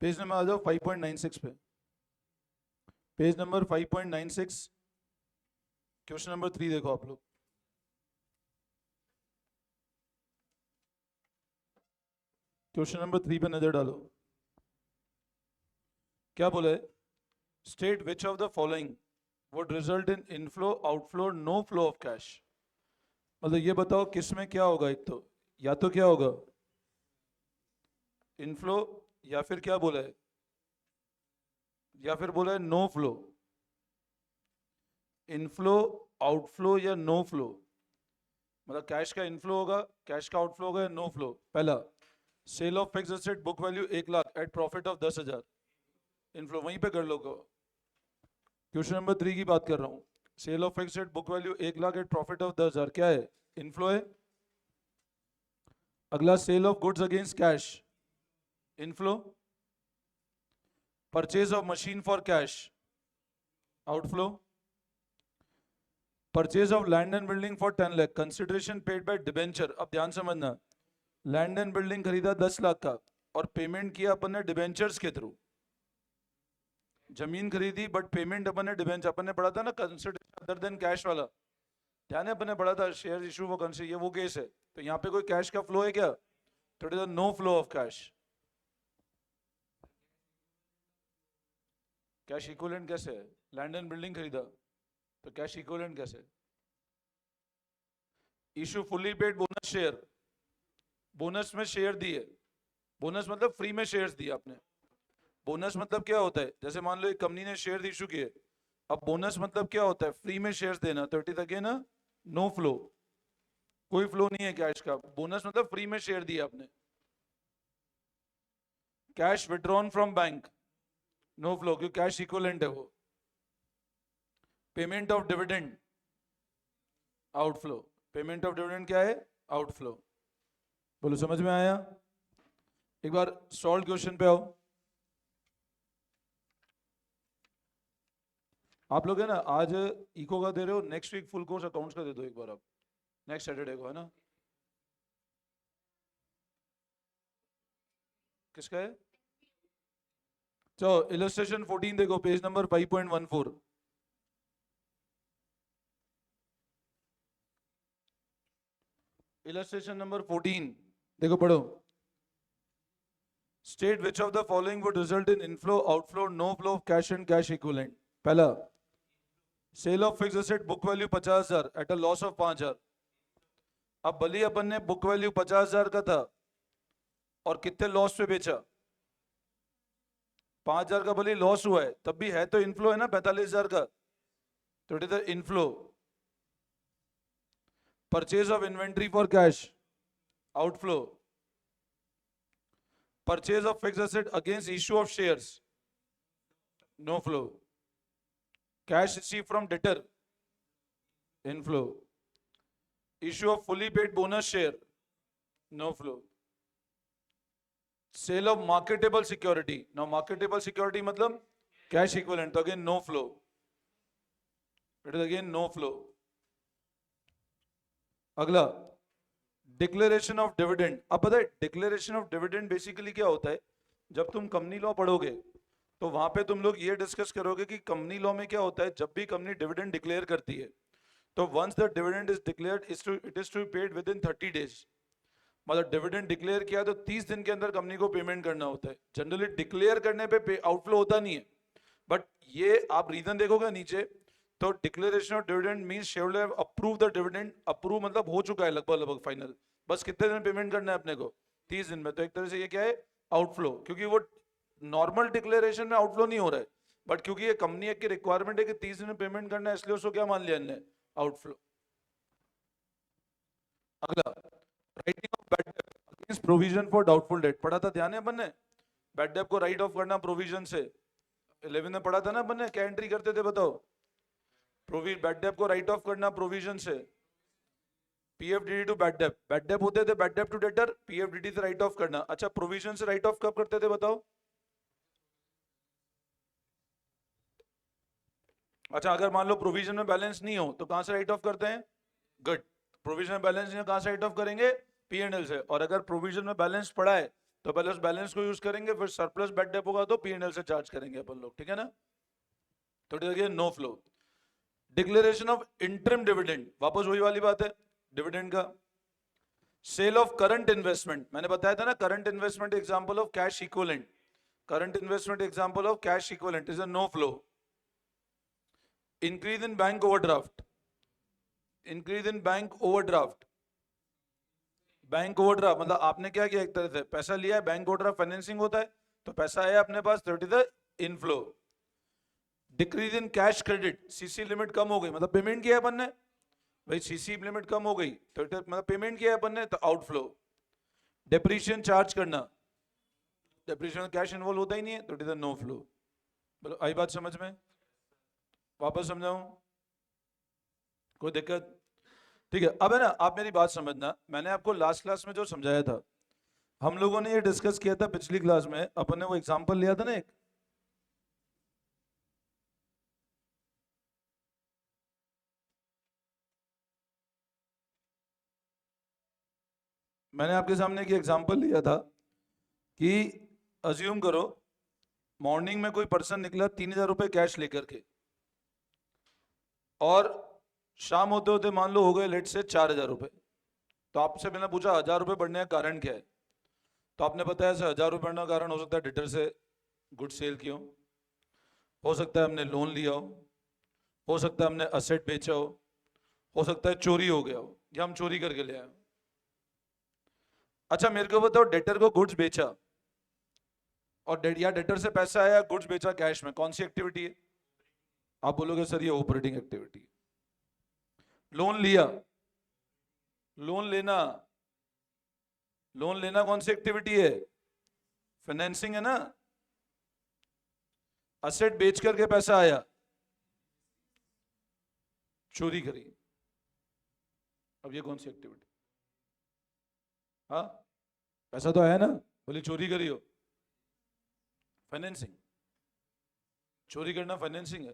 Page number आ जाओ 5.96 पे, page number 5.96, question number 3 देखो आप लोग। क्वेश्चन नंबर 3 पे नजर डालो। क्या बोला है? State which of the following would result in inflow outflow no flow of cash. मतलब ये बताओ किस में क्या होगा, एक तो या तो क्या होगा इनफ्लो, या फिर क्या बोला है, या फिर बोला है नो फ्लो। इनफ्लो, आउटफ्लो या नो फ्लो, मतलब कैश का इनफ्लो होगा, कैश का आउटफ्लो होगा या नो फ्लो। पहला, sale of fixed asset book value 1 lakh at profit of 10,000, inflow वहीं पे कर लो। क्वेश्चन नंबर 3 की बात कर रहा हूँ। Sale of fixed asset book value 1 lakh at profit of 10,000 क्या है? इनफ्लो है। अगला, sale of goods against cash, inflow. Purchase of machine for cash, outflow. Purchase of land and building for 10 lakh, consideration paid by debenture. अब ध्यान समझना, land and building खरीदा 10 लाख का और पेमेंट किया अपन ने डिबेंचर्स के थ्रू। जमीन खरीदी बट पेमेंट अपन ने डिबेंचर, अपन ने पढ़ा था ना कंसिडरेशन अदर देन कैश वाला, ध्यान है अपन ने पढ़ा था, शेयर इशू वो कंसिडर, ये वो केस है। तो यहाँ पे कोई कैश का फ्लो है क्या? तो it is no flow of cash. Cash equivalent कैसे है? लैंड एंड बिल्डिंग खरीदा तो कैश इक्विवेलेंट कैसे? Issue fully paid bonus share, bonus में शेयर दिए, बोनस मतलब फ्री में शेयर्स दिए आपने। बोनस मतलब क्या होता है? जैसे मान लो एक कंपनी ने शेयर इशू किए, अब बोनस मतलब क्या होता है? फ्री में शेयर्स देना, तो it is again no flow, कोई फ्लो नहीं है कैश का। बोनस मतलब फ्री में शेयर दिया आपने। Cash withdrawn from bank, no flow, क्योंकि कैश इक्विवेलेंट है वो। Payment of dividend, outflow. Payment of dividend क्या है? आउटफ्लो। बोलो समझ में आया? एक बार सॉल्व क्वेश्चन पे आओ। आप लोग है ना आज इको का दे रहे हो, next week full course accounts का दे दो एक बार आप, नेक्स्ट सैटरडे को, है ना? किसका है? चलो इलस्ट्रेशन 14 देखो, पेज नंबर 5.14। इलस्ट्रेशन नंबर 14 देखो, पढ़ो। State which of the following would result in inflow outflow no flow of cash and cash equivalent. पहला, sale of fixed asset book value 50,000 at a loss of 5,000। अब भले अपन ने book value 50,000 का था और कितने लॉस पे बेचा? 5,000 का भले लॉस हुआ है, तब भी है तो इनफ्लो है ना 45,000 का, तो it is the inflow. Purchase of inventory for cash, outflow. Purchase of fixed asset against issue of shares, no flow. Cash receive from debtor, inflow. Issue of fully paid bonus share, no flow. Sale of marketable security, now marketable security मतलब cash equivalent, तो again no flow, it is again no flow. अगला, declaration of dividend. अब पता है declaration of dividend basically क्या होता है? जब तुम कंपनी लॉ पढ़ोगे तो वहां पे तुम लोग ये डिस्कस करोगे कि कंपनी लॉ में क्या होता है, जब भी कंपनी डिविडेंड डिक्लेयर करती है तो once the dividend is declared it is to be paid within 30 days. मतलब डिविडेंड डिक्लेयर किया तो 30 दिन के अंदर कंपनी को पेमेंट करना होता है। जनरली डिक्लेयर करने पे आउटफ्लो होता नहीं है, बट ये आप रीजन देखोगे नीचे, तो declaration of dividend means shareholder have approve the dividend. Approve मतलब हो चुका है लगभग लगभग फाइनल, बस कितने दिन पेमेंट करना है अपने को? 30 दिन में। तो एक तरह से ये क्या है? आउटफ्लो, क्योंकि वो नॉर्मल डिक्लेरेशन में आउटफ्लो नहीं हो रहा है, बट क्योंकि ये कंपनी की रिक्वायरमेंट है कि 30 दिन में पेमेंट करना है, इसलिए उसको क्या मान लिया इन्होंने? आउटफ्लो। अगला, writing of bad debt against provision for doubtful debt, पढ़ा था, ध्यान है अपन ने? बैड डेट को राइट ऑफ करना प्रोविजन से, 11 में पढ़ा था ना अपन ने? क्या एंट्री करते थे बताओ? बैड डेट को राइट ऑफ करना प्रोविजन से, PFDD to bad debt. Bad debt होते थे bad debt to debtor, PFDD से राइट ऑफ करना। अच्छा, प्रोविजन से राइट ऑफ कब करते थे बताओ? अच्छा, अगर मान लो प्रोविजन में बैलेंस नहीं हो तो कहां से राइट ऑफ करते हैं? गुड। प्रोविजन में बैलेंस नहीं हो कहां से राइट ऑफ करेंगे? पी एंड एल से। और अगर प्रोविजन में बैलेंस पड़ा है तो पहले उस बैलेंस को यूज करेंगे, फिर सरप्लस बैड डेप होगा तो P&L से चार्ज करेंगे अपन लोग, ठीक है ना। तो no flow. Declaration of interim dividend, वापस वही वाली बात है डिविडेंड का। सेल ऑफ करंट इन्वेस्टमेंट, मैंने बताया था ना, current investment example of cash equivalent, current investment example of cash equivalent is a no flow. Increase in bank overdraft, increase in bank overdraft, bank overdraft मतलब आपने क्या किया, एक तरह से पैसा लिया है, बैंक ओवरड्राफ्ट फाइनेंसिंग होता है, तो पैसा आया अपने पास, that is the inflow. Decrease in cash credit, CC limit कम हो गई, मतलब पेमेंट किया है अपन ने, भाई सीसी लिमिट कम हो गई तो मतलब पेमेंट किया है अपन ने, तो आउटफ्लो। डेप्रीशिएशन चार्ज करना, डेप्रीशिएशन कैश इन्वॉल्व होता ही नहीं है, तो इट इज नो फ्लो। बोलो आई बात समझ में, वापस समझाऊं, कोई दिक्कत? ठीक है, अब है ना, आप मेरी बात समझना, मैंने आपको लास्ट क्लास में जो समझाया था, हम लोगों ने ये डिस्कस किया था पिछली क्लास में, अपन ने वो एग्जांपल लिया था ना एक, मैंने आपके सामने एक एग्जांपल लिया था कि अज्यूम करो मॉर्निंग में कोई पर्सन निकला 3,000 रुपए कैश लेकर के, और शाम होते होते मान लो हो गए लेट से 4,000 रुपए। तो आपसे मैंने पूछा 1,000 रुपए बढ़ने का कारण क्या है, तो आपने बताया सर 1,000 रुपए बढ़ने का कारण हो सकता है डिटर से गुड सेल की हो सकता है हमने लोन लिया हो सकता है हमने असेट बेचा हो सकता है चोरी हो गया हो, या हम चोरी करके ले आए। अच्छा मेरे को बताओ, डेटर को गुड्स बेचा और या डेटर से पैसा आया, गुड्स बेचा कैश में, कौन सी एक्टिविटी है? आप बोलोगे सर ये ऑपरेटिंग एक्टिविटी। लोन लिया, लोन लेना, लोन लेना कौन सी एक्टिविटी है? फाइनेंसिंग है ना। असेट बेच करके पैसा आया, चोरी करी, अब ये कौन सी एक्टिविटी? हाँ पैसा तो आया ना, बोले चोरी करी हो, फाइनेंसिंग। चोरी करना फाइनेंसिंग है,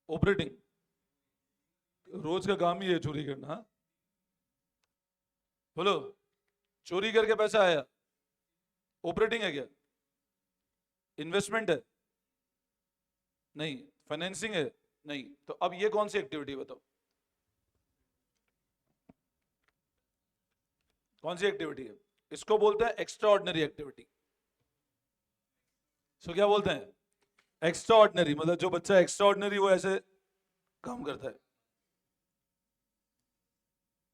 ऑपरेटिंग, रोज का काम ही है चोरी करना। हाँ बोलो, चोरी करके पैसा आया, ऑपरेटिंग है क्या? इन्वेस्टमेंट है? नहीं। फाइनेंसिंग है? नहीं। तो अब ये कौन सी एक्टिविटी बताओ, कौन सी एक्टिविटी है? इसको बोलते हैं एक्स्ट्रा ऑर्डिनरी एक्टिविटी। सो क्या बोलते हैं? एक्स्ट्रा ऑर्डिनरी, मतलब जो बच्चा एक्स्ट्रा ऑर्डिनरी वो ऐसे काम करता है।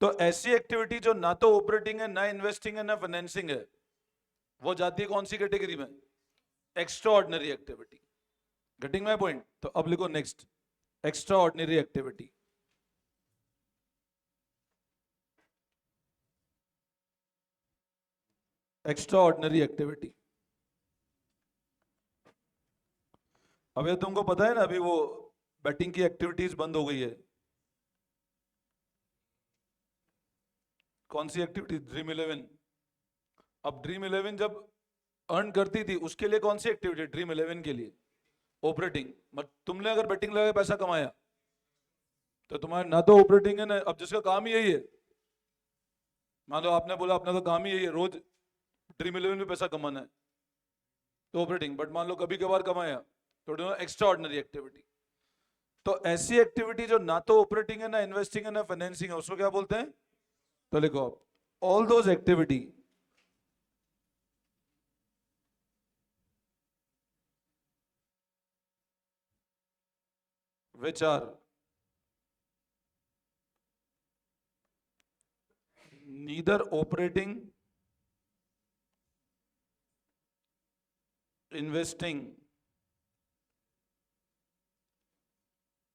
तो ऐसी एक्टिविटी जो ना तो ऑपरेटिंग है, ना इन्वेस्टिंग है, ना फाइनेंसिंग है, वो जाती है कौन सी कैटेगरी में? Extra ordinary activity. Getting my point? तो अब लिखो next, extra ordinary activity. Extra ordinary activity. अब ये तुमको पता है ना, अभी वो बैटिंग की एक्टिविटीज बंद हो गई है। कौन सी एक्टिविटी? ड्रीम 11। अब ड्रीम 11 जब अर्न करती थी उसके लिए कौन सी एक्टिविटी? ड्रीम 11 के लिए ऑपरेटिंग। मत तुमने अगर बैटिंग लगा के पैसा कमाया तो तुम्हारा ना तो ऑपरेटिंग है ना, अब जिसका काम ही यही है, मान लो आपने बोला अपना तो काम ही यही है रोज ड्रीम 11 में पैसा कमाना है, तो ऑपरेटिंग। बट मान लो कभी कभार कमाया तो एक्स्ट्रा ऑर्डिनरी एक्टिविटी। तो ऐसी एक्टिविटी जो ना तो ऑपरेटिंग है, ना इन्वेस्टिंग है, ना फाइनेंसिंग है, उसको क्या बोलते हैं? तो लिखो आप, all those activity which are neither operating, investing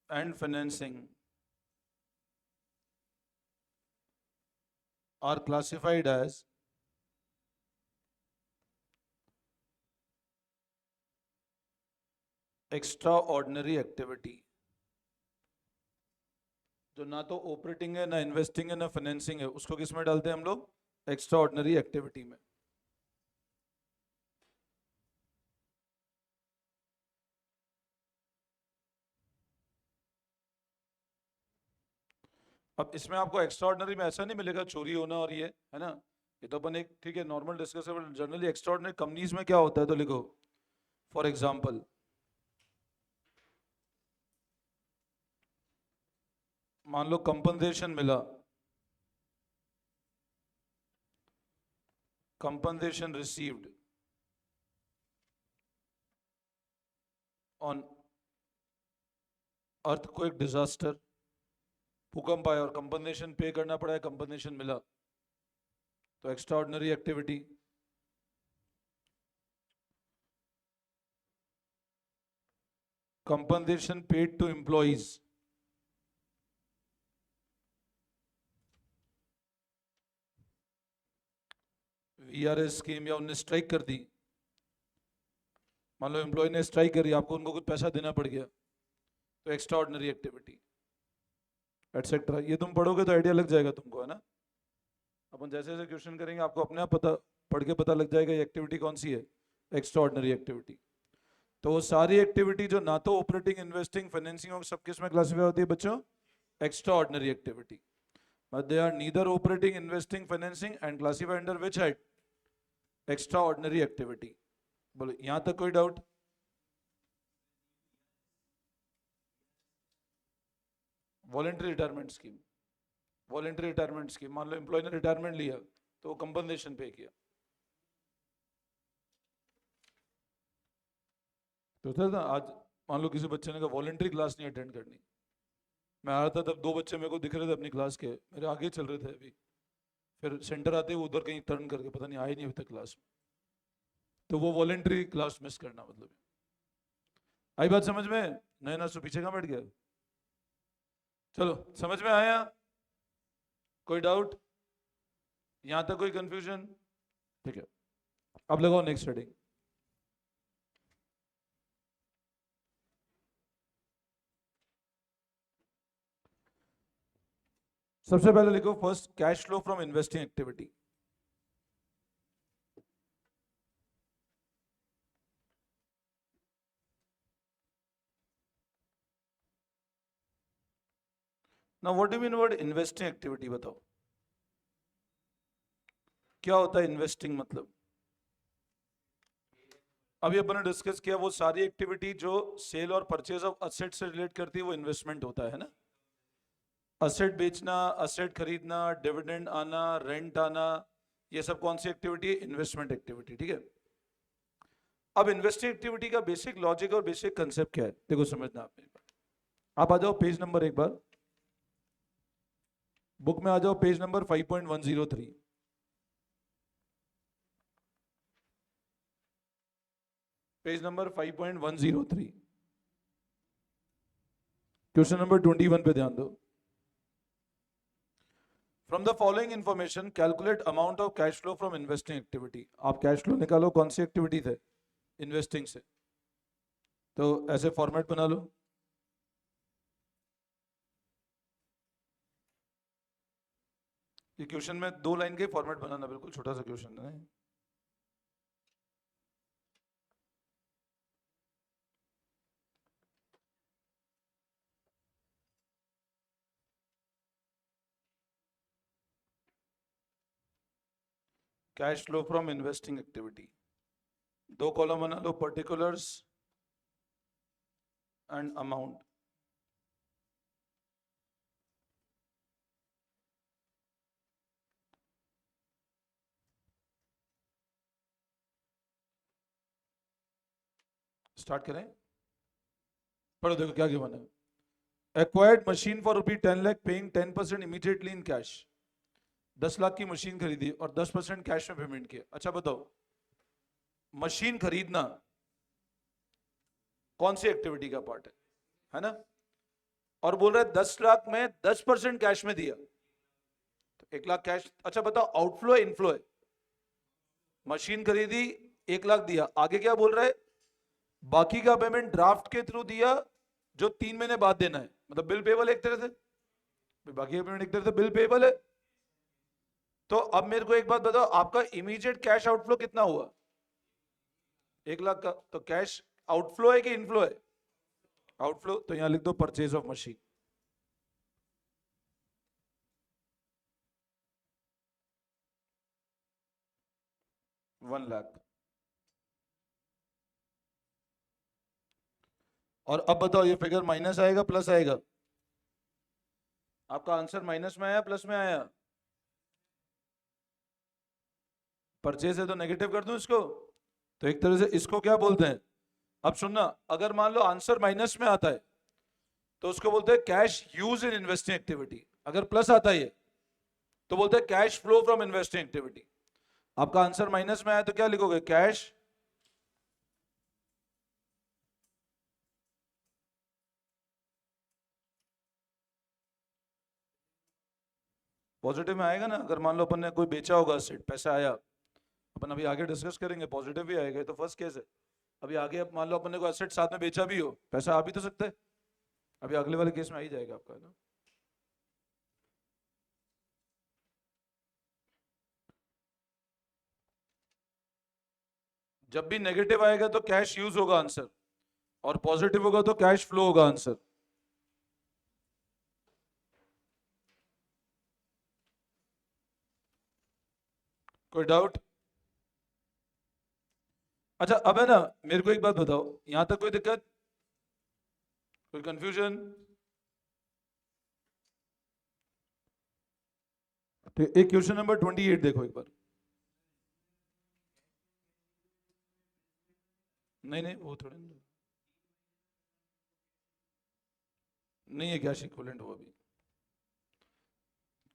and financing are classified as extraordinary activity। जो ना तो ऑपरेटिंग है, ना इन्वेस्टिंग है, ना फाइनेंसिंग है, उसको किस में डालते हैं हम लोग? एक्स्ट्रा ऑर्डिनरी एक्टिविटी में। अब इसमें आपको एक्स्ट्रा ऑर्डिनरी में ऐसा नहीं मिलेगा चोरी होना और ये है ना, ये तो अपन एक ठीक है नॉर्मल डिस्कसेबल, जनरली एक्स्ट्राऑर्डिनरी कंपनीज में क्या होता है तो लिखो, फॉर एग्जांपल मान लो कंपनसेशन मिला, compensation received on earthquake disaster, भूकंप आया और कंपनसेशन पे करना पड़ा है, कंपनसेशन मिला, तो extraordinary activity. Compensation paid to employees, VRS scheme, या उनने स्ट्राइक कर दी, मान लो एम्प्लॉय ने स्ट्राइक करी, आपको उनको कुछ पैसा देना पड़ गया, तो एक्स्ट्राऑर्डिनरी एक्टिविटी एटसेट्रा। ये तुम पढ़ोगे तो आइडिया लग जाएगा तुमको, है ना। अपन जैसे जैसे क्वेश्चन करेंगे आपको अपने आप पता पढ़ के पता लग जाएगा ये एक्टिविटी कौन सी है, एक्स्ट्राऑर्डिनरी एक्टिविटी। तो वो सारी एक्टिविटी जो ना तो ऑपरेटिंग, इन्वेस्टिंग, फाइनेंसिंग और सब किस में क्लासिफाई होती है बच्चों, extraordinary activity. But they are neither operating, investing, financing and classify under which head, extraordinary activity. बोलो यहां तक कोई doubt? Voluntary retirement scheme, voluntary retirement scheme, मान लो एम्प्लॉय ने रिटायरमेंट लिया तो कंपनसेशन पे किया, तो था ना। आज मान लो किसी बच्चे ने कहा वॉलेंट्री क्लास नहीं अटेंड करनी, मैं आ रहा था तब दो बच्चे मेरे को दिख रहे थे अपनी क्लास के, मेरे आगे चल रहे थे अभी, फिर सेंटर आते वो उधर कहीं टर्न करके पता नहीं आए नहीं अभी तक क्लास में, तो वो वॉलेंट्री क्लास मिस करना मतलब। आई बात समझ में? नया ना सो पीछे कहाँ बैठ गया? चलो समझ में आया? कोई डाउट? यहां तक कोई कंफ्यूजन? ठीक है, अब लगाओ नेक्स्ट हेडिंग। सबसे पहले लिखो first, cash flow from investing activity. ना what do mean word investing activity, बताओ क्या होता है इन्वेस्टिंग मतलब? अभी अपन ने डिस्कस किया वो सारी एक्टिविटी जो सेल और परचेज ऑफ असेट से रिलेट करती है वो इन्वेस्टमेंट होता है ना। असेट बेचना, असेट खरीदना, डिविडेंड आना, रेंट आना, ये सब कौन सी एक्टिविटी है? इन्वेस्टमेंट एक्टिविटी, ठीक है। अब इन्वेस्टिंग एक्टिविटी का बेसिक लॉजिक और बेसिक कंसेप्ट क्या है देखो समझना आप। आप आ जाओ पेज नंबर, एक बार बुक में आ जाओ, page number 5.103, page number 5.103, question number 21 पे ध्यान दो। From the following information calculate amount of cash flow from investing activity. आप कैश फ्लो निकालो कौन सी एक्टिविटी थे? इन्वेस्टिंग से। तो ऐसे फॉर्मेट बना लो, ये क्वेश्चन में 2 लाइन के फॉर्मेट बनाना, बिल्कुल छोटा सा क्वेश्चन है। Cash flow from investing activity, 2 column बना लो, पर्टिकुलर्स एंड अमाउंट। स्टार्ट करें? पढ़ो देखो क्या गिवन है। Acquired machine for ₹10 lakh paying 10% immediately in cash. 10 lakh की मशीन खरीदी और 10% कैश में पेमेंट किया। अच्छा बताओ, मशीन खरीदना कौन सी एक्टिविटी का पार्ट है ना? और बोल रहे 10 लाख में 10% कैश में दिया, तो 1 लाख कैश। अच्छा बताओ, आउटफ्लो है इनफ्लो है? मशीन खरीदी, 1 लाख दिया, आगे क्या बोल रहा है? बाकी का पेमेंट ड्राफ्ट के थ्रू दिया जो 3 महीने बाद देना है, मतलब बिल पेबल एक तरह से, बाकी का पेमेंट एक तरह से बिल पेबल है। तो अब मेरे को एक बात बताओ, आपका इमीडिएट कैश आउटफ्लो कितना हुआ? 1 लाख का। तो कैश आउटफ्लो है कि इनफ्लो है? आउटफ्लो। तो यहां लिख दो परचेज ऑफ मशीन। 1 लाख। और अब बताओ ये फिगर माइनस आएगा प्लस आएगा? आपका आंसर माइनस में आया प्लस में आया? परचेज है तो नेगेटिव कर दूं इसको? तो एक तरह से इसको क्या बोलते हैं? अब सुनना, अगर मान लो आंसर माइनस में आता है तो उसको बोलते हैं cash use in investing activity. अगर प्लस आता है तो बोलते हैं cash flow from investing activity. आपका आंसर माइनस में आया तो क्या लिखोगे? कैश पॉजिटिव में आएगा ना। अगर मान लो अपन ने कोई बेचा होगा एसेट, पैसा आया, अपन अभी आगे डिस्कस करेंगे, पॉजिटिव भी आएगा, तो फर्स्ट केस है। अभी आगे अब मान लो अपन ने कोई एसेट साथ में बेचा भी हो, पैसा आ भी तो सकता है, अभी अगले वाले केस में आ ही जाएगा आपका ना। जब भी नेगेटिव आएगा तो कैश यूज होगा आंसर, और पॉजिटिव होगा तो कैश फ्लो होगा आंसर। कोई डाउट? अच्छा अब है ना, मेरे को एक बात बताओ, यहां तक कोई दिक्कत, कोई कंफ्यूजन? तो एक क्वेश्चन नंबर 28 देखो एक बार। नहीं नहीं वो थोड़े नहीं है, कैश इक्विवेलेंट वो अभी,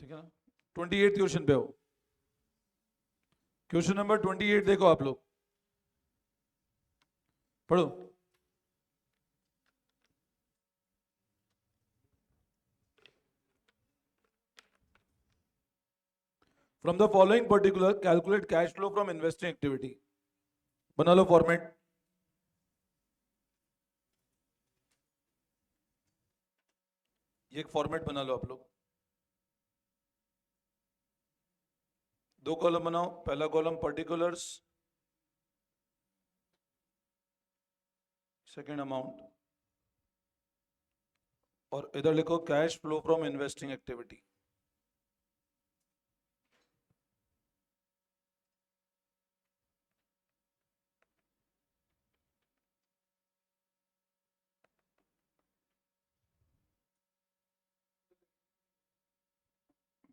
ठीक है ना। 28 क्वेश्चन पे हो। क्वेश्चन नंबर 28 देखो आप लोग, पढ़ो। From the following particular calculate cash flow from investing activity. बना लो फॉर्मेट। ये एक फॉर्मेट बना लो आप लोग। दो कॉलम बनाओ, पहला कॉलम पर्टिकुलर्स, सेकंड अमाउंट, और इधर लिखो cash flow from investing activity.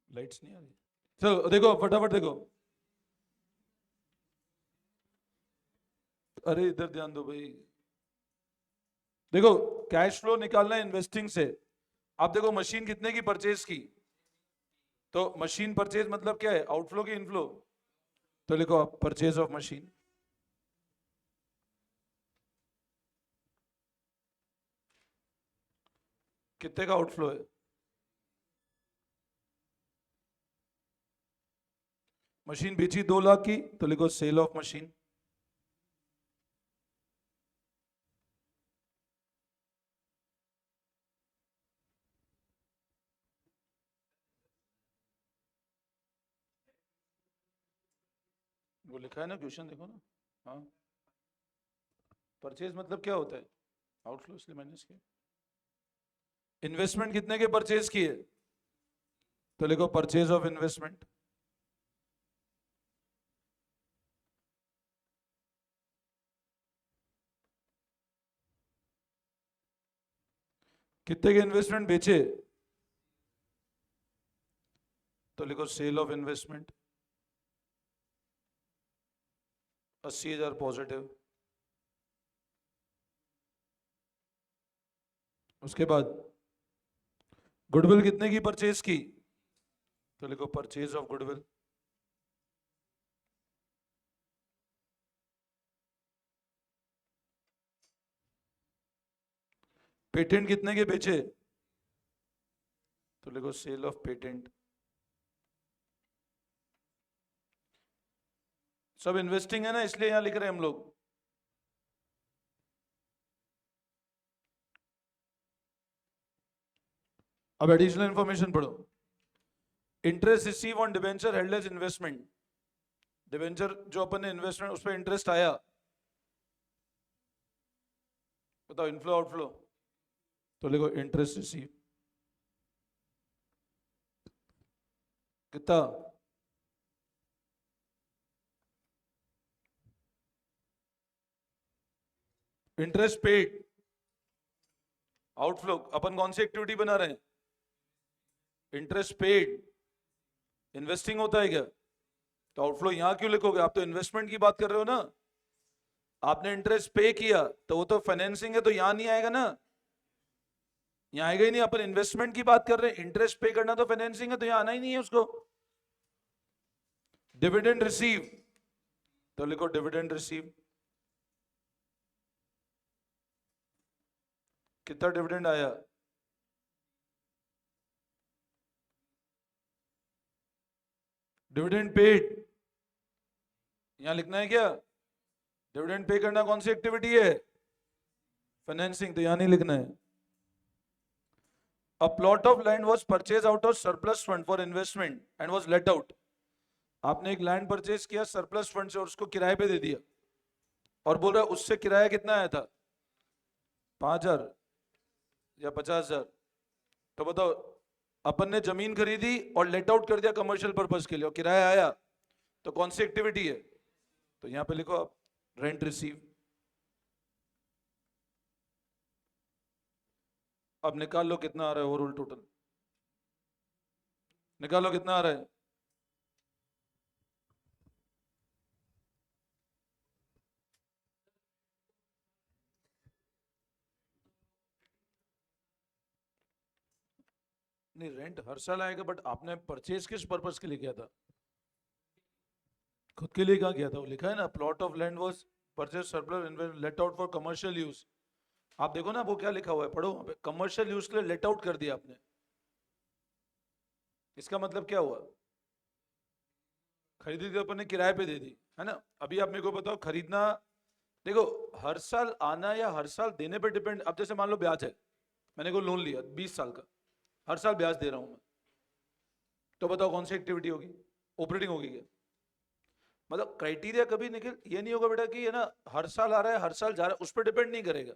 Lights नहीं आ रही, चलो देखो फटाफट देखो। अरे इधर ध्यान दो भाई। देखो कैश फ्लो निकालना है इन्वेस्टिंग से। आप देखो मशीन कितने की परचेज की, तो मशीन परचेज मतलब क्या है? आउटफ्लो की इनफ्लो? तो लिखो आप परचेज ऑफ मशीन। कितने का आउटफ्लो है? मशीन बेची 2 लाख की, तो लिखो सेल ऑफ मशीन। वो लिखा है ना क्वेश्चन, देखो ना। हाँ, परचेज मतलब क्या होता है? आउटफ्लो, इसलिए माइनस किया। इन्वेस्टमेंट कितने के परचेज किए, तो लिखो परचेज ऑफ इन्वेस्टमेंट। कितने के इन्वेस्टमेंट बेचे, तो लिखो सेल ऑफ इन्वेस्टमेंट। 80,000 पॉजिटिव। उसके बाद गुडविल कितने की परचेज की, तो लिखो परचेज ऑफ गुडविल। पेटेंट कितने के बेचे, तो लिखो सेल ऑफ पेटेंट। सब इन्वेस्टिंग है ना, इसलिए यहां लिख रहे हैं हम लोग। अब एडिशनल इंफॉर्मेशन पढ़ो। Interest receive on debenture held as investment. Debenture जो अपन ने इन्वेस्टमेंट, उस पर इंटरेस्ट आया, बताओ इनफ्लो आउटफ्लो, तो लिखो इंटरेस्ट रिसीव। कितना? इंटरेस्ट पेड, आउटफ्लो, अपन कौन सी एक्टिविटी बना रहे हैं? इंटरेस्ट पेड, इन्वेस्टिंग होता है क्या? तो आउटफ्लो यहां क्यों लिखोगे? आप तो इन्वेस्टमेंट की बात कर रहे हो ना। आपने इंटरेस्ट पे किया तो वो तो फाइनेंसिंग है, तो यहां नहीं आएगा ना, यहां आएगा ही नहीं। अपन इन्वेस्टमेंट की बात कर रहे हैं, इंटरेस्ट पे करना तो फाइनेंसिंग है, तो यहां आना ही नहीं है उसको। डिविडेंड रिसीव, तो लिखो डिविडेंड रिसीव। कितना डिविडेंड आया? डिविडेंड पेड, यहां लिखना है क्या? डिविडेंड पे करना कौन सी एक्टिविटी है? फाइनेंसिंग, तो यहां नहीं लिखना है। A plot of land was purchased out of surplus fund for investment and was let out. आपने एक लैंड परचेज किया सरप्लस फंड से और उसको किराए पे दे दिया, और बोल रहा है उससे किराया कितना आया था? 5,000 या 50,000। तो बताओ, अपन ने जमीन खरीदी और लेट आउट कर दिया कमर्शियल पर्पज के लिए, और किराया आया, तो कौन सी एक्टिविटी है? तो यहां पे लिखो आप रेंट रिसीव। अब निकाल लो कितना आ रहा है ओवरऑल टोटल, निकालो कितना आ रहा है। नहीं, रेंट हर साल आएगा, बट आपने परचेज किस पर्पज के लिए किया था? खुद के लिए कहाँ किया था? वो लिखा है ना, plot of land was purchase surplus let out for commercial use. आप देखो ना वो क्या लिखा हुआ है, पढ़ो वहां पे, कमर्शियल यूज के लिए लेट आउट कर दिया आपने। इसका मतलब क्या हुआ? खरीदी थी अपन ने, किराए पे दे दी, है ना। अभी आप मेरे को बताओ, खरीदना, देखो, हर साल आना या हर साल देने पे डिपेंड। अब जैसे मान लो ब्याज है, मैंने को लोन लिया 20 साल का, हर साल ब्याज दे रहा हूं मैं, तो बताओ कौन सी एक्टिविटी होगी? ऑपरेटिंग होगी क्या? मतलब क्राइटेरिया कभी निकल ये नहीं होगा बेटा कि है ना हर साल आ रहा है हर साल जा रहा है, उस पर डिपेंड नहीं करेगा।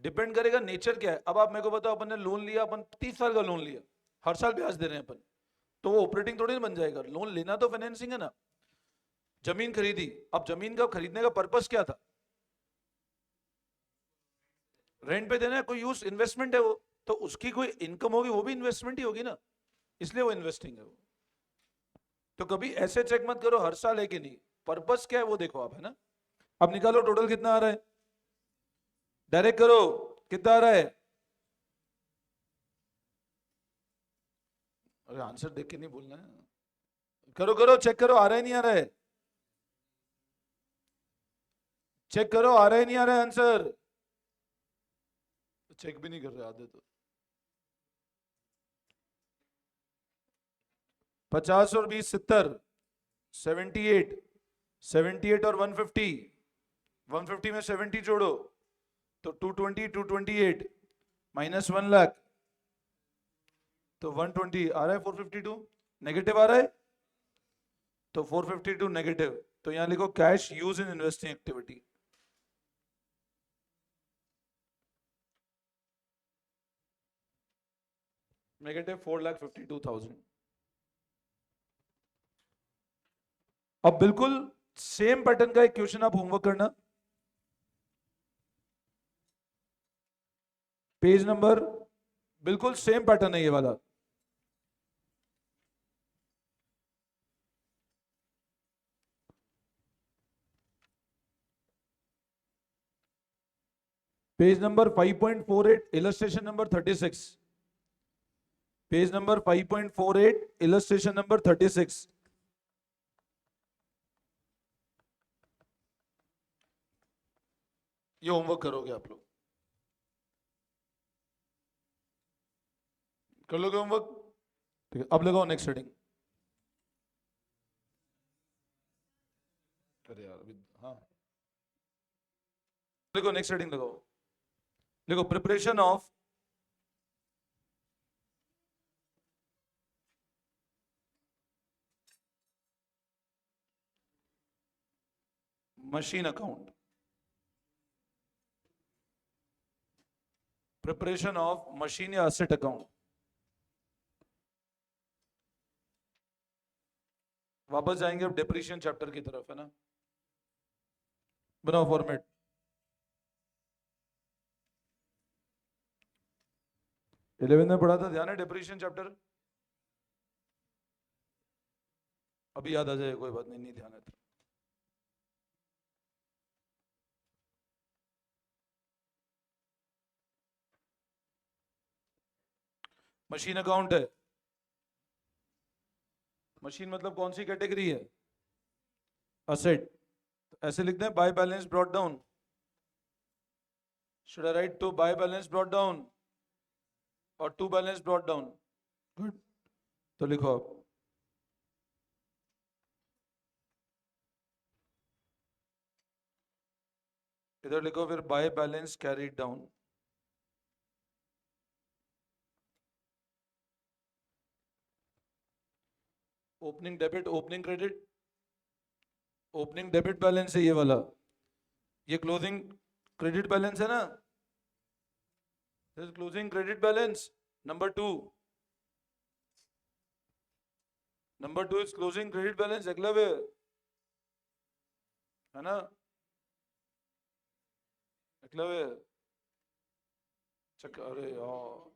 डिपेंड करेगा नेचर क्या है। अब आप मेरे को बताओ, अपन ने लोन लिया, अपन 30 साल का लोन लिया, हर साल ब्याज दे रहे हैं अपन, तो वो ऑपरेटिंग थोड़ी ना बन जाएगा। लोन लेना तो फाइनेंसिंग है ना। जमीन खरीदी, अब जमीन का खरीदने का पर्पस क्या था? रेंट पे देना है, कोई यूज, इन्वेस्टमेंट है वो, तो उसकी कोई इनकम होगी, वो भी इन्वेस्टमेंट ही होगी ना, इसलिए वो इन्वेस्टिंग है वो। तो कभी ऐसे चेक मत करो हर साल है कि नहीं, पर्पस क्या है वो देखो आप, है ना। अब निकालो टोटल कितना आ रहा है, डायरेक्ट करो, कितना आ रहा है? अरे आंसर देख के नहीं बोलना है, करो करो, चेक करो, आ रहा है नहीं आ रहा है? चेक करो, आ रहा है नहीं आ रहा है आंसर? चेक भी नहीं कर रहे आधे तो। 50 और 20 70, 78, 78 और 150, 150 में 70 जोड़ो तो 220, 228 माइनस 1 लाख, तो 120 आ रहा है, 452 नेगेटिव आ रहा है, तो 452 नेगेटिव, तो यहां लिखो cash use in investing activity. Negative 4,52,000। अब बिल्कुल सेम पैटर्न का एक क्वेश्चन आप होमवर्क करना, पेज नंबर, बिल्कुल सेम पैटर्न है ये वाला। Page number 5.48, illustration number 36, page number 5.48, illustration number 36। ये होमवर्क करोगे आप लोग, कर लोगे होमवर्क? ठीक है, अब लगाओ नेक्स्ट हेडिंग। अरे यार अभी, हाँ, देखो नेक्स्ट हेडिंग लगाओ, देखो preparation of machine account, preparation of machine या एसेट अकाउंट। वापस जाएंगे अब डेप्रिशिएशन चैप्टर की तरफ, है ना। बनाओ फॉर्मेट। 11 में पढ़ा था, ध्यान है डेप्रिसिएशन चैप्टर? अभी याद आ जाए, कोई बात नहीं, नहीं ध्यान है तो। मशीन अकाउंट है। मशीन मतलब कौन सी कैटेगरी है? असेट। ऐसे लिखते हैं, by balance brought down. Should I write to by balance brought down और to balance brought down? Good, तो लिखो आप। इधर लिखो फिर by balance carried down. Opening debit, opening credit. Opening debit balance है ये वाला, ये क्लोजिंग क्रेडिट बैलेंस है ना, this closing credit balance number two. Number two is closing credit balance, Eklavya, है ना? एकलव्य, चक्कर, अरे यार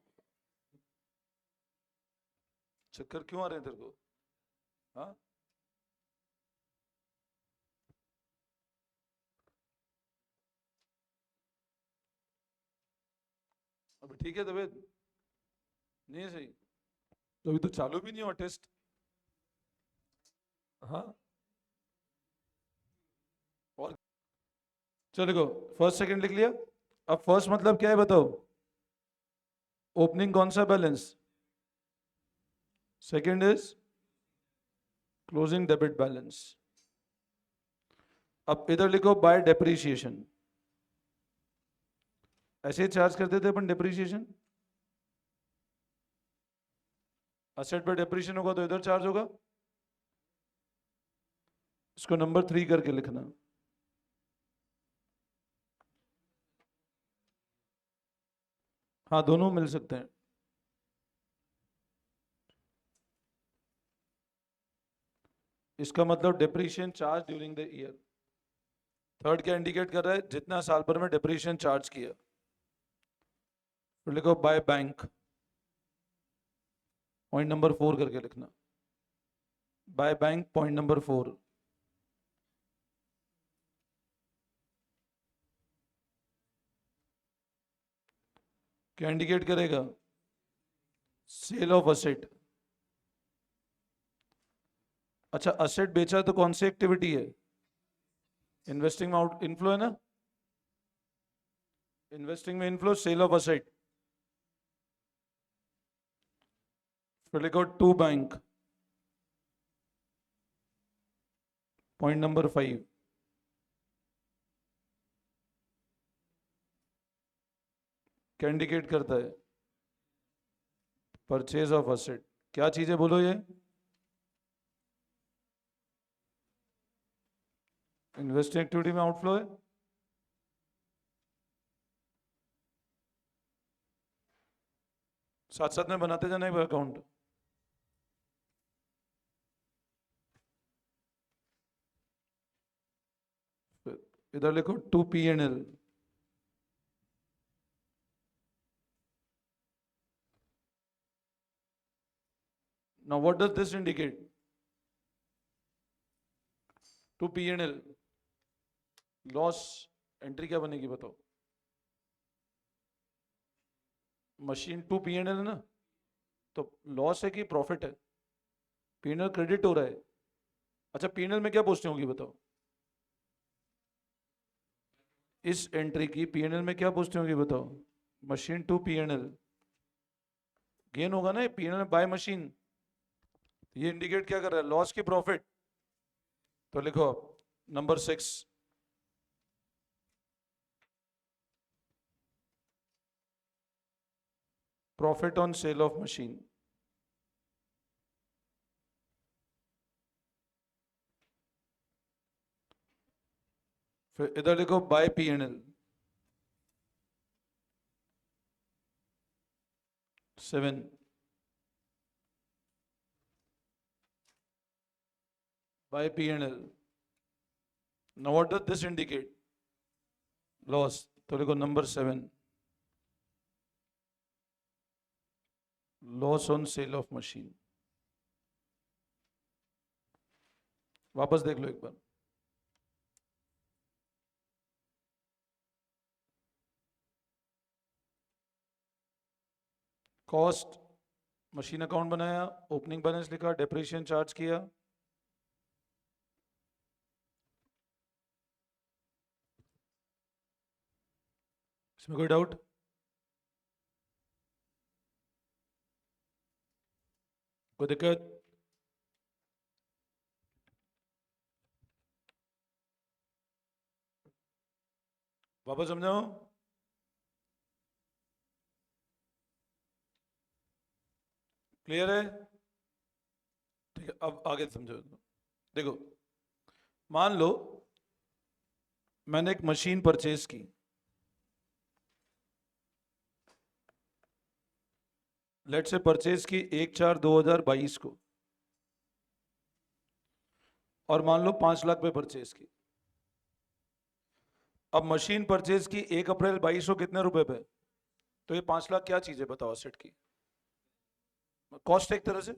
चक्कर क्यों आ रहे हैं तेरे को? हाँ, अभी ठीक है तबीयत? नहीं है सही तो अभी तो चालू भी नहीं हुआ टेस्ट। हाँ, और चलो देखो, फर्स्ट सेकंड लिख लिया। अब फर्स्ट मतलब क्या है बताओ? ओपनिंग कौन सा balance? Second is closing debit balance. अब इधर लिखो बाय डेप्रीशिएशन। ऐसे चार्ज करते थे अपन डेप्रीशिएशन। असेट पे डेप्रीशिएशन होगा तो इधर चार्ज होगा। इसको नंबर 3 करके लिखना। हाँ, दोनों मिल सकते हैं। इसका मतलब depreciation charge during the year. Third क्या इंडिकेट कर रहा है? जितना साल भर में डेप्रीशिएशन चार्ज किया। फिर लिखो बाय बैंक, पॉइंट नंबर 4 करके लिखना। By bank point number 4। क्या इंडिकेट करेगा? Sale of asset. अच्छा, असेट बेचा तो कौन सी एक्टिविटी है? इन्वेस्टिंग में आउट इनफ्लो है ना, इन्वेस्टिंग में इनफ्लो, सेल ऑफ असेट। फिर लिखो टू बैंक, पॉइंट नंबर 5। क्या इंडिकेट करता है? Purchase of asset. क्या चीजें बोलो ये? इन्वेस्टिंग एक्टिविटी में आउटफ्लो है। साथ साथ में बनाते जाना एक अकाउंट। इधर लिखो to P N L. Now what does this indicate? To P N L loss entry क्या बनेगी बताओ? Machine to P N L है ना, तो लॉस है कि प्रॉफिट है? पी एन एल क्रेडिट हो रहा है। अच्छा, पी एन एल में क्या पोस्टिंग होगी बताओ? इस एंट्री की पी एन एल में क्या पोस्टिंग होगी बताओ? Machine to P N L gain होगा ना, P N L by machine. ये इंडिकेट क्या कर रहा है? लॉस की प्रॉफिट। तो लिखो number 6, profit on sale of machine. फिर इधर लिखो by P N L 7। By P N L. Now what does this indicate? Loss, तो लिखो number 7। Loss on sale of machine. वापस देख लो एक बार। कॉस्ट, मशीन अकाउंट बनाया, ओपनिंग बैलेंस लिखा, डेप्रिसिएशन चार्ज किया, इसमें कोई डाउट? कोई दिक्कत? वापस समझाओ। क्लियर है? ठीक है, अब आगे समझो। देखो, मान लो मैंने एक मशीन परचेज की, लेट से परचेज की 1/4/2022 को, और मान लो 5 लाख पे परचेज की। अब मशीन परचेज की 1 अप्रैल 22 को कितने रुपए पे? तो ये 5 लाख क्या चीज है बताओ? असेट की कॉस्ट, एक तरह से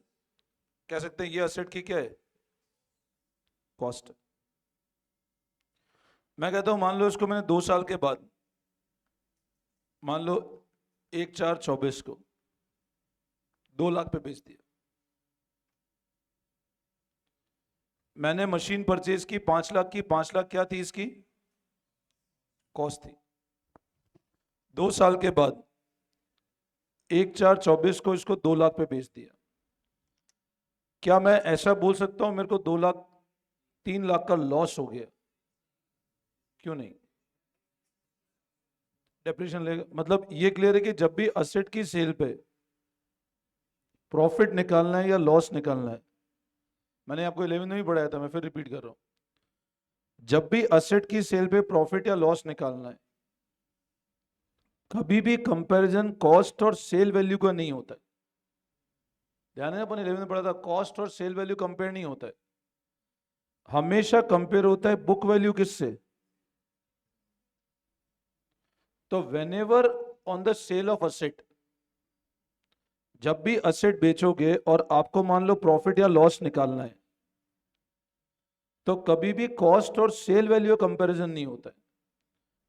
कह सकते हैं ये असेट की क्या है? कॉस्ट। मैं कहता हूं मान लो इसको मैंने 2 साल के बाद, मान लो 1/4/24 को 2 लाख पे बेच दिया। मैंने मशीन परचेज की 5 लाख की, 5 लाख क्या थी इसकी? कॉस्ट थी। 2 साल के बाद 1/4/24 को इसको 2 लाख पे बेच दिया। क्या मैं ऐसा बोल सकता हूं मेरे को 2 लाख 3 लाख का लॉस हो गया? क्यों नहीं? डेप्रिसिएशन लेगा, मतलब ये क्लियर है कि जब भी असेट की सेल पे प्रॉफिट निकालना है या लॉस निकालना है, मैंने आपको 11 में भी पढ़ाया था, मैं फिर रिपीट कर रहा हूं, जब भी असेट की सेल पे प्रॉफिट या लॉस निकालना है, कभी भी कंपैरिजन कॉस्ट और सेल वैल्यू का नहीं होता है। ध्यान है, अपन 11 में पढ़ा था, कॉस्ट और सेल वैल्यू कंपेयर नहीं होता है, हमेशा कंपेयर होता है बुक वैल्यू किससे? तो whenever on the sale of asset, जब भी असेट बेचोगे और आपको मान लो प्रॉफिट या लॉस निकालना है, तो कभी भी कॉस्ट और सेल वैल्यू कंपैरिजन नहीं होता है,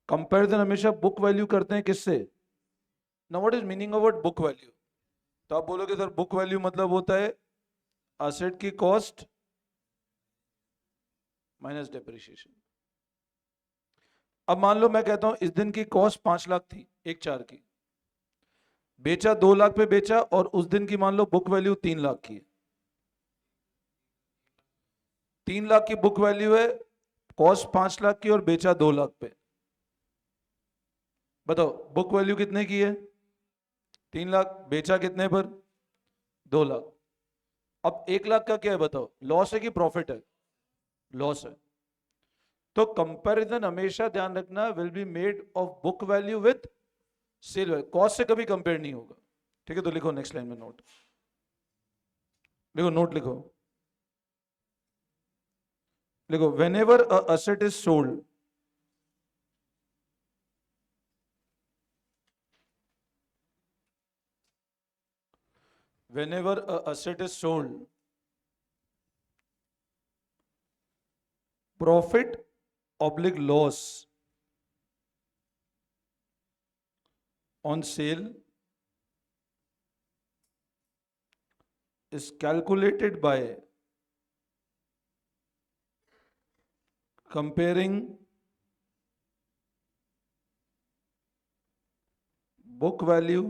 कंपैरिजन हमेशा बुक वैल्यू करते हैं किससे? Now what is meaning of word book value? तो आप बोलोगे सर बुक वैल्यू मतलब होता है असेट की कॉस्ट माइनस डेप्रिसिएशन। अब मान लो मैं कहता हूं इस दिन की कॉस्ट 5 लाख थी, 1/4 की, बेचा 2 लाख पे बेचा, और उस दिन की मान लो बुक वैल्यू 3 लाख की है। 3 लाख की बुक वैल्यू है, कॉस्ट 5 लाख की और बेचा 2 लाख पे। बताओ बुक वैल्यू कितने की है? 3 लाख। बेचा कितने पर? 2 लाख। अब 1 लाख का क्या है बताओ? लॉस है कि प्रॉफिट है? लॉस है। तो कंपैरिजन हमेशा ध्यान रखना will be made of book value with sale value, cost से कभी कंपेयर नहीं होगा। ठीक है, तो लिखो नेक्स्ट लाइन में नोट, लिखो नोट लिखो, लिखो whenever a asset is sold, whenever a asset is sold, profit oblique loss on sale is calculated by comparing book value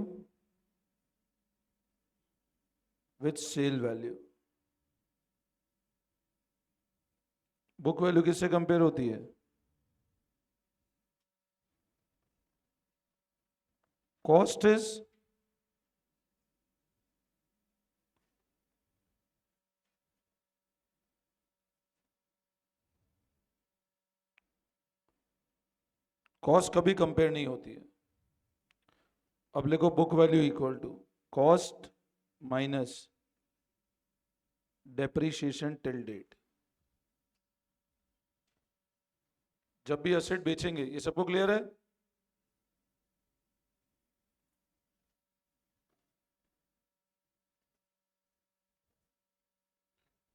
with sale value। Book value किससे कंपेयर होती है? Cost is cost कभी compare नहीं होती है। अब लिखो book value equal to cost minus depreciation till date. जब भी असेट बेचेंगे, ये सबको क्लियर है?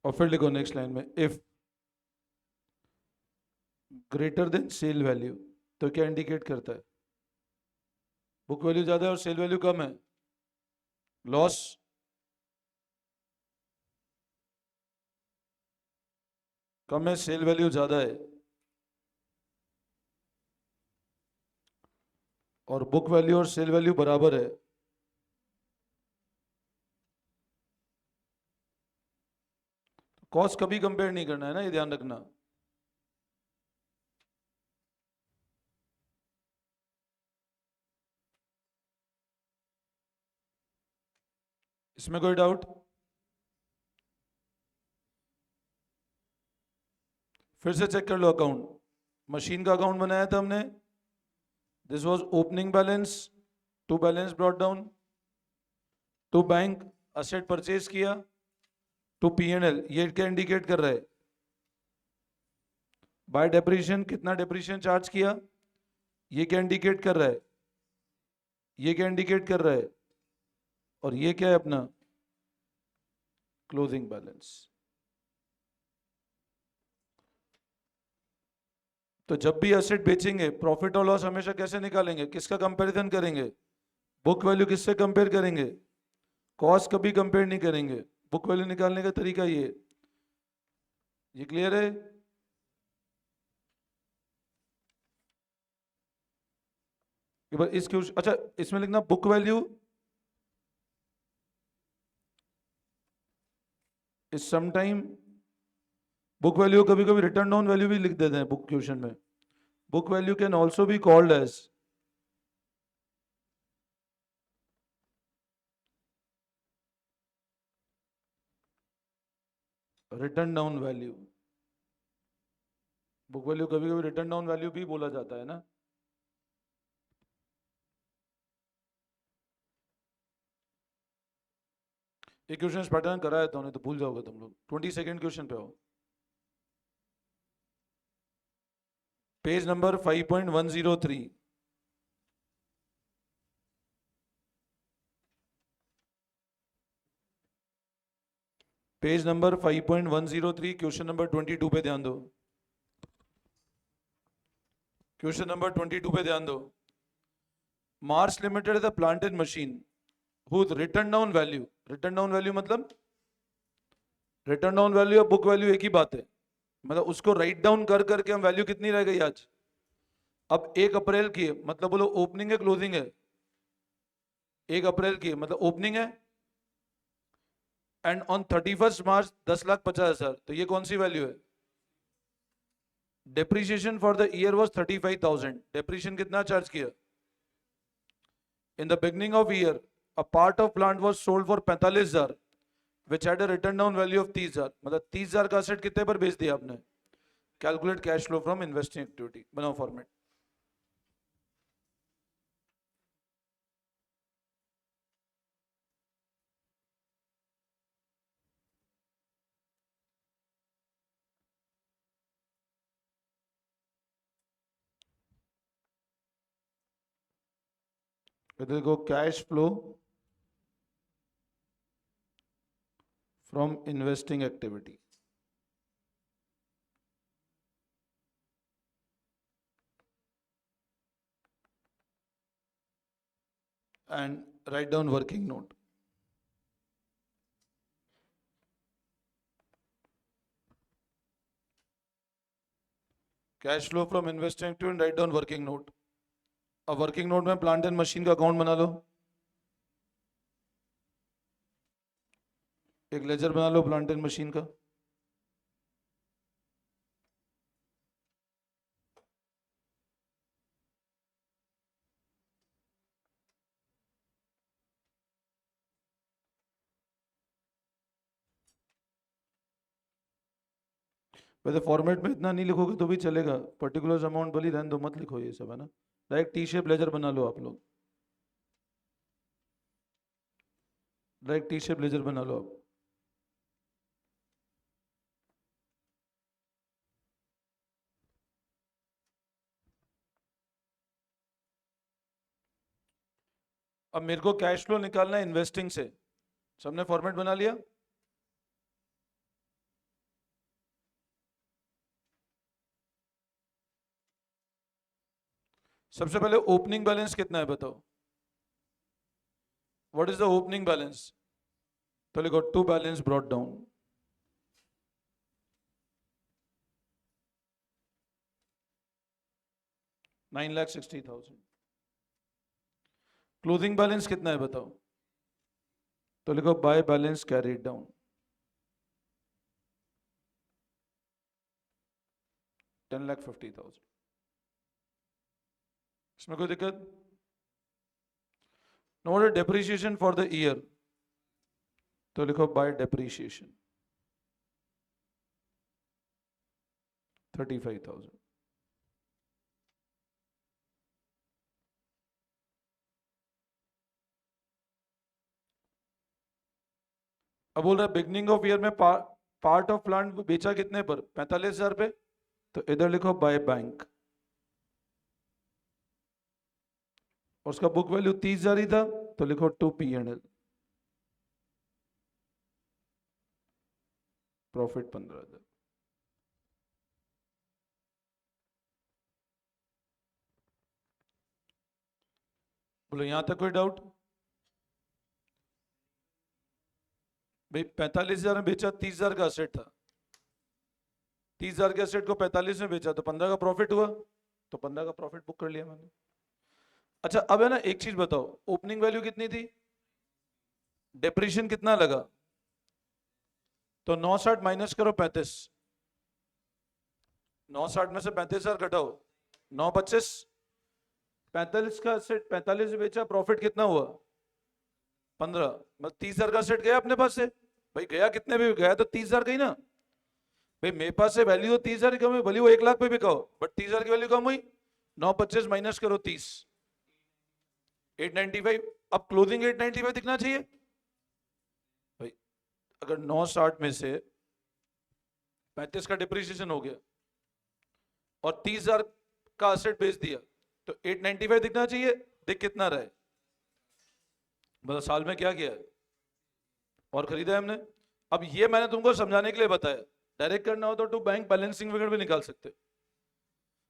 और फिर लिखो नेक्स्ट लाइन में if greater than sale value, तो क्या इंडिकेट करता है? बुक वैल्यू ज्यादा है और सेल वैल्यू कम है, लॉस। कम है, सेल वैल्यू ज्यादा है, और बुक वैल्यू और सेल वैल्यू बराबर है, कॉस्ट कभी कंपेयर नहीं करना है ना, ये ध्यान रखना। इसमें कोई डाउट? फिर से चेक कर लो अकाउंट। मशीन का अकाउंट बनाया था हमने, this was opening balance, to balance brought down, to bank asset purchase किया, टू पीएनएल, ये क्या इंडिकेट कर रहा है? बाय डेप्रिसिएशन कितना डेप्रिसिएशन चार्ज किया, ये क्या इंडिकेट कर रहा है? ये क्या इंडिकेट कर रहा है? और ये क्या है अपना क्लोजिंग बैलेंस। तो जब भी एसेट बेचेंगे प्रॉफिट और लॉस हमेशा कैसे निकालेंगे, किसका कंपैरिजन करेंगे? बुक वैल्यू किससे कंपेयर करेंगे? कॉस्ट कभी कंपेयर नहीं करेंगे। बुक वैल्यू निकालने का तरीका ये क्लियर है? इस क्वेश्चन, अच्छा इसमें लिखना book value is sometime, book value कभी कभी रिटर्न डाउन वैल्यू भी लिख देते हैं बुक क्वेश्चन में। Book value can also be called as written down value. Book value कभी कभी रिटर्न डाउन वैल्यू भी बोला जाता है ना। ये क्वेश्चन पैटर्न कराया था उन्हें, तो भूल जाओगे तुम लोग। 22nd क्वेश्चन पे हो, page number 5.103। Page number 5.103, question number 22 पे ध्यान दो। क्वेश्चन नंबर 22 पे ध्यान दो। Mars limited is the plant and machine whose return down value, return down value मतलब रिटर्न डाउन वैल्यू और बुक वैल्यू एक ही बात है, मतलब उसको राइट डाउन कर करके हम वैल्यू कितनी रह गई आज। अब 1 अप्रैल की है, मतलब बोलो ओपनिंग है क्लोजिंग है? 1 अप्रैल की है, मतलब ओपनिंग है, एंड ऑन 31 मार्च 10,50,000, तो ये कौन सी वैल्यू है? Depreciation for the year was 35,000, depreciation कितना चार्ज किया? In the beginning of year a part of plant was sold for 45,000 which had a return down value of 30,000, मतलब 30,000 का असेट कितने पर बेच दिया आपने? Calculate cash flow from investing activity, बनाओ फॉर्मेट। देखो cash flow from investing activity, and write down working note. Cash flow from investing activity, write down working note. अब वर्किंग नोट में प्लांट एंड मशीन का account बना लो, एक laser बना लो plant and machine का। वैसे फॉर्मेट में इतना नहीं लिखोगे तो भी चलेगा, पर्टिकुलर अमाउंट भली रहने दो, मत लिखो ये सब, है ना। डायरेक्ट टी शेप लेजर बना लो आप लोग, डायरेक्ट टी शेप लेजर बना लो आप। अब मेरे को कैश फ्लो निकालना है इन्वेस्टिंग से, सबने फॉर्मेट बना लिया? सबसे पहले ओपनिंग बैलेंस कितना है बताओ, what is the opening balance? तो लिखो to balance brought down, $9,60,000। Closing balance कितना है बताओ, तो लिखो बाय बैलेंस कैरीड डाउन, $10,50,000। इसमें कोई दिक्कत? Note depreciation for the year, तो लिखो बाय डेप्रिसिएशन, 35,000। अब बोल रहा है बिगनिंग ऑफ ईयर में पार्ट ऑफ प्लांट बेचा कितने पर, 45,000 पे, तो इधर लिखो बाय बैंक, और उसका बुक वैल्यू 30,000 ही था, तो लिखो टू P&L, प्रॉफिट 15,000। बोलो यहां तक कोई डाउट? भाई 45,000 में बेचा, 30,000 का असेट था, 30,000 के असेट को 45 में बेचा, तो 15 का प्रॉफिट हुआ, तो 15 का प्रॉफिट बुक कर लिया मैंने। अच्छा अब है ना, एक चीज बताओ, ओपनिंग वैल्यू कितनी थी, डेप्रिशिएशन कितना लगा, तो 960 माइनस करो 35, 960 में से 35,000 घटाओ, 925, 45 का सेट 45 बेचा, प्रॉफिट कितना हुआ 15, मतलब 30,000 का सेट गया अपने पास से। भाई गया कितने पे गया, तो 30,000 का ही ना। भाई मेरे पास से वैल्यू तो 30,000 कम है, भले वो 1 लाख पे बिका हो, बट 30,000 की वैल्यू कम हुई। 925 माइनस करो 30, 895। अब क्लोजिंग 895 दिखना चाहिए भाई। अगर 960 में से 35 का डिप्रिसिएशन हो गया और 30,000 का असेट बेच दिया, तो 895 दिखना चाहिए। दिख कितना रहा है, मतलब साल में क्या किया है और खरीदा है हमने। अब ये मैंने तुमको समझाने के लिए बताया, डायरेक्ट करना हो तो टू बैंक बैलेंसिंग फिगर भी निकाल सकते,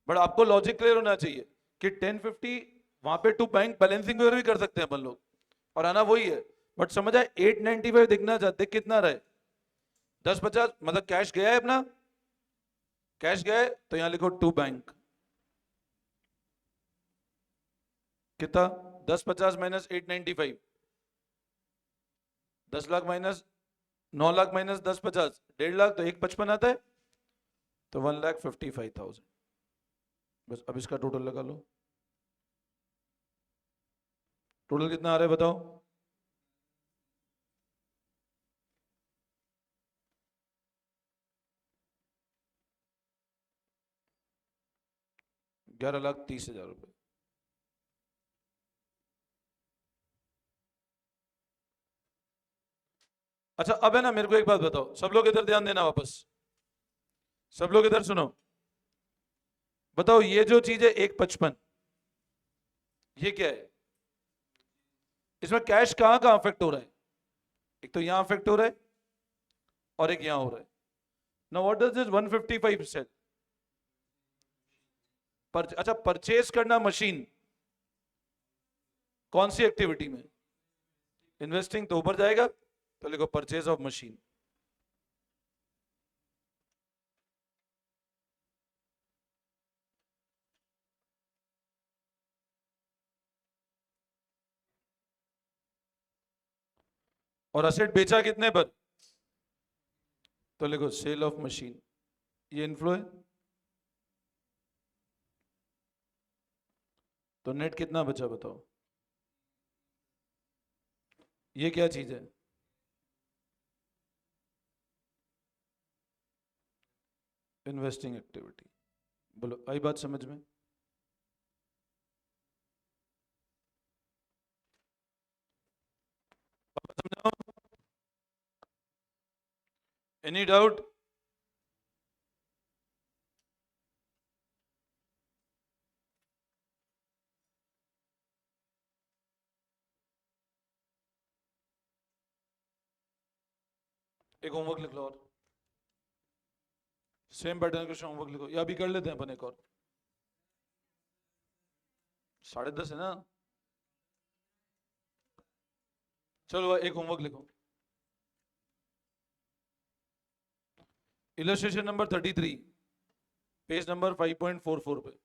बट आपको लॉजिक क्लियर होना चाहिए कि 1050 वहां पे टू बैंक बैलेंसिंग फिगर भी कर सकते हैं अपन लोग, और आना वही है। बट समझ आए 895 दिखना चाहते, कितना रहे 1050, मतलब कैश गया है अपना, कैश गया है, तो यहां लिखो टू बैंक, कितना 1050 minus 895, 10 lakh minus 9 lakh minus 1050, 1.5 lakh, तो 155 आता है, तो 1,55,000। बस अब इसका टोटल लगा लो, टोटल कितना आ रहा है बताओ। 11,30,000 रुपए। अच्छा अब है ना, मेरे को एक बात बताओ, सब लोग इधर ध्यान देना वापस, सब लोग इधर सुनो। बताओ ये जो चीज है 155, ये क्या है, इसमें कैश कहां कहां अफेक्ट हो रहा है, एक तो यहां अफेक्ट हो रहा है और एक यहां हो रहा है। Now what does this 155 sale? अच्छा परचेज करना मशीन, कौन सी एक्टिविटी में, इन्वेस्टिंग, तो ऊपर जाएगा, तो लिखो परचेज ऑफ मशीन। और असेट बेचा कितने पर, तो लिखो सेल ऑफ मशीन, ये इनफ्लो है। तो नेट कितना बचा बताओ, ये क्या चीज है, इन्वेस्टिंग एक्टिविटी। बोलो आई बात समझ में? समझाओ, एनी डाउट? एक होमवर्क लिख लो, और सेम पैटर्न का होमवर्क लिखो, या अभी कर लेते हैं अपन एक और। 10:30 है ना। चलो एक होमवर्क लिखो, इलस्ट्रेशन नंबर 33, पेज नंबर 5.44 पे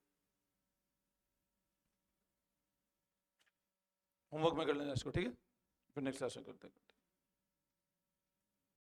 होमवर्क में कर लेना इसको, ठीक है? फिर नेक्स्ट क्लास में करते हैं।